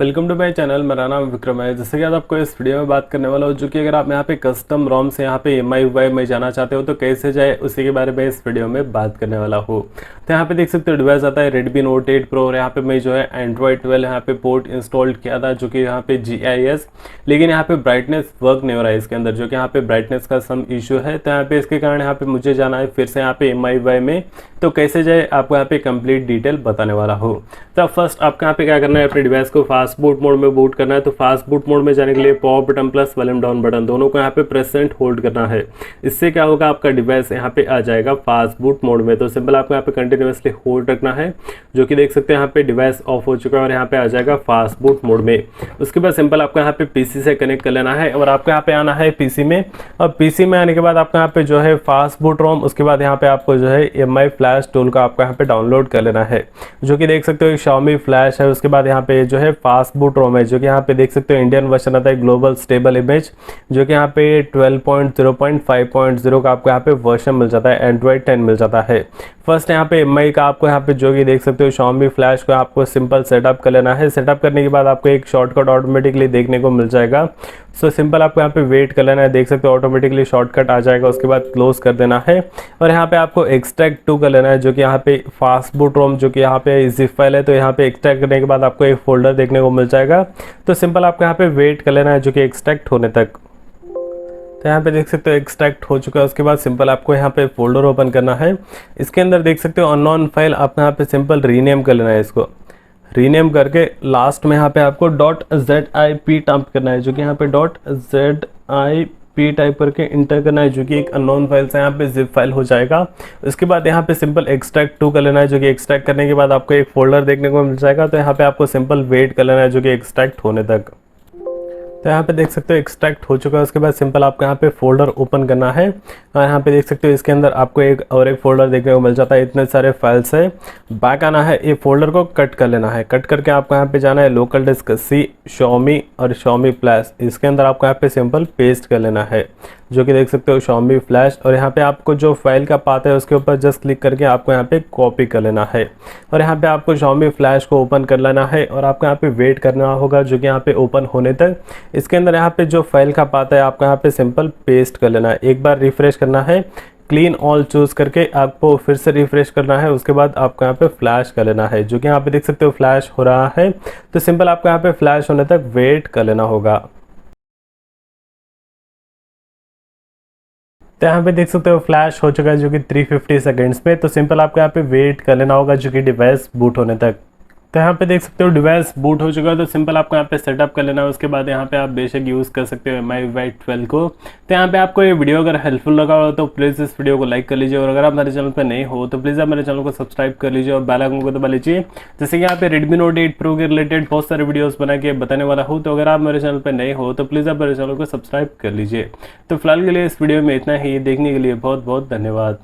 Welcome to my channel. मेरा नाम विक्रम है। जैसे कि आज आपको इस वीडियो में बात करने वाला हूँ, जो कि अगर आप यहाँ पे कस्टम रोम से यहाँ पे MIUI में जाना चाहते हो तो कैसे जाए उसी के बारे में इस वीडियो में बात करने वाला हूँ। तो यहाँ पे देख सकते हो डिवाइस आता है Redmi Note 8 Pro और यहाँ पे मैं जो है Android 12 यहाँ पे पोर्ट इंस्टॉल किया था, जो कि यहाँ पे GIS, लेकिन यहाँ पे ब्राइटनेस वर्क नहीं हो रहा है इसके अंदर, जो कि यहाँ पे ब्राइटनेस का सम इशू है। तो यहाँ पे इसके कारण यहाँ पे मुझे जाना है फिर से यहाँ पे MIUI में। तो कैसे जाए आपको यहाँ पे कंप्लीट डिटेल बताने वाला हूँ। तो फर्स्ट आपको यहाँ पे क्या करना है, अपने डिवाइस को फास्ट बूट मोड में बूट करना है। तो फास्ट बूट मोड में जाने के लिए power button plus volume down button दोनों को यहाँ पे प्रेसेंट होल्ड करना है। इससे क्या होगा, आपका डिवाइस यहाँ पे आ जाएगा फास्ट बूट मोड में। तो सिंपल आपको यहाँ पे कंटिन्यूसली होल्ड रखना है, जो कि देख सकते हैं यहाँ पे डिवाइस ऑफ हो चुका है और यहाँ पे आ जाएगा फास्ट बूट मोड में। उसके बाद सिंपल आपको यहाँ पे पीसी से कनेक्ट कर लेना है और आपको यहाँ पे आना है पीसी में। और पीसी में आने के बाद आपको यहाँ पे जो है फास्ट बूट रोम, उसके बाद यहाँ पे आपको जो है MI फ्लैश टूल का आपको यहाँ पे डाउनलोड कर लेना है, जो कि देख सकते हो 𝗬𝗵 फ्लैश है। उसके बाद यहाँ पे जो है फास्ट बूट रोम है, जो कि यहाँ पे देख सकते हो इंडियन वर्जन आता है ग्लोबल स्टेबल इमेज, जो कि यहाँ पे 12.0.5.0 का आपको यहाँ पे वर्जन मिल जाता है, एंड्रॉइड 10 मिल जाता है। फर्स्ट यहाँ पे MI का आपको यहाँ पे जो कि देख सकते हो 𝗬𝗵 फ्लैश को आपको सिंपल सेटअप कर लेना है। सेटअप करने के बाद आपको एक शॉर्टकट ऑटोमेटिकली देखने को मिल जाएगा। सो सिंपल आपको यहाँ पे वेट कर लेना है, देख सकते हो ऑटोमेटिकली शॉर्टकट आ जाएगा। उसके बाद क्लोज कर देना है और यहाँ पे आपको एक्सट्रैक्ट टू कर लेना है, जो कि यहाँ पे फास्ट बूट रोम, जो कि यहाँ पे जिप फाइल है। तो यहाँ पे एक्सट्रैक्ट करने के बाद आपको एक फोल्डर देखने को मिल जाएगा। तो सिंपल आपको यहाँ पे वेट कर लेना है, जो कि एक्सट्रैक्ट होने तक। तो यहाँ पे देख सकते हो एक्सट्रैक्ट हो चुका है। उसके बाद सिंपल आपको यहाँ पे फोल्डर ओपन करना है। इसके अंदर देख सकते हो अननोन फाइल, आपको यहाँ पे सिंपल रीनेम कर लेना है। इसको रीनेम करके लास्ट में यहाँ पे आपको .zip टाइप करना है, जो कि यहाँ पे .zip टाइप करके इंटर करना है, जो कि एक अननोन फाइल से यहाँ पे जिप फाइल हो जाएगा। उसके बाद यहाँ पे सिंपल एक्सट्रैक्ट टू कर लेना है, जो कि एक्सट्रैक्ट करने के बाद आपको एक फोल्डर देखने को मिल जाएगा। तो यहाँ पे आपको सिंपल वेट कर लेना है, जो कि एक्सट्रैक्ट होने तक। तो यहाँ पे देख सकते हो एक्सट्रैक्ट हो चुका है। उसके बाद सिंपल आपको यहाँ पे फोल्डर ओपन करना है और यहाँ पे देख सकते हो इसके अंदर आपको एक फोल्डर देखने को मिल जाता है। इतने सारे फाइल्स है। बैक आना है, ये फोल्डर को कट कर लेना है। कट करके आपको यहाँ पे जाना है लोकल डिस्क C 𝗬𝗵 और 𝗬𝗵 फ्लैश, इसके अंदर आपको यहाँ पे सिंपल पेस्ट कर लेना है, जो कि देख सकते हो 𝗬𝗵 फ्लैश। और यहाँ पे आपको जो फाइल का पाथ है उसके ऊपर जस्ट क्लिक करके आपको यहाँ पे कॉपी कर लेना है और यहाँ पे आपको 𝗬𝗵 फ्लैश को ओपन कर लेना है और आपको यहाँ पे वेट करना होगा, जो कि यहाँ पे ओपन होने तक। इसके अंदर यहाँ पे जो फाइल का पाथ है आपको यहाँ पे सिंपल पेस्ट कर लेना है। एक बार रिफ्रेश करना है, क्लीन ऑल चूज करके आपको फिर से रिफ्रेश करना है। उसके बाद आपको यहाँ पे फ्लैश कर लेना है, जो कि यहाँ पे देख सकते हो फ्लैश हो रहा है। तो सिंपल आपको यहाँ पे फ्लैश होने तक वेट कर लेना होगा। तो यहाँ पे देख सकते हो फ्लैश हो चुका है, जो कि 350 सेकेंड्स में। तो सिंपल आपको यहाँ पे वेट कर लेना होगा, जो कि डिवाइस बूट होने तक। तो यहाँ पे देख सकते हो डिवाइस बूट हो चुका है। तो सिंपल आपको यहाँ पे सेटअप कर लेना है। उसके बाद यहाँ पे आप बेशक यूज़ कर सकते हो MIUI 12 को। तो यहाँ पे आपको ये वीडियो अगर हेल्पफुल लगा हो तो प्लीज़ इस वीडियो को लाइक कर लीजिए और अगर आप मेरे चैनल पे नए हो तो प्लीज़ आप मेरे चैनल को सब्सक्राइब कर लीजिए और बेल आइकन को दबा लीजिए। जैसे कि यहाँ पे Redmi Note 8 Pro के रिलेटेड बहुत सारे वीडियोज़ बना के बताने वाला हूँ। तो अगर आप मेरे चैनल पर नए हो तो प्लीज़ आप मेरे चैनल को सब्सक्राइब कर लीजिए। तो फिलहाल के लिए इस वीडियो में इतना ही। देखने के लिए बहुत बहुत धन्यवाद।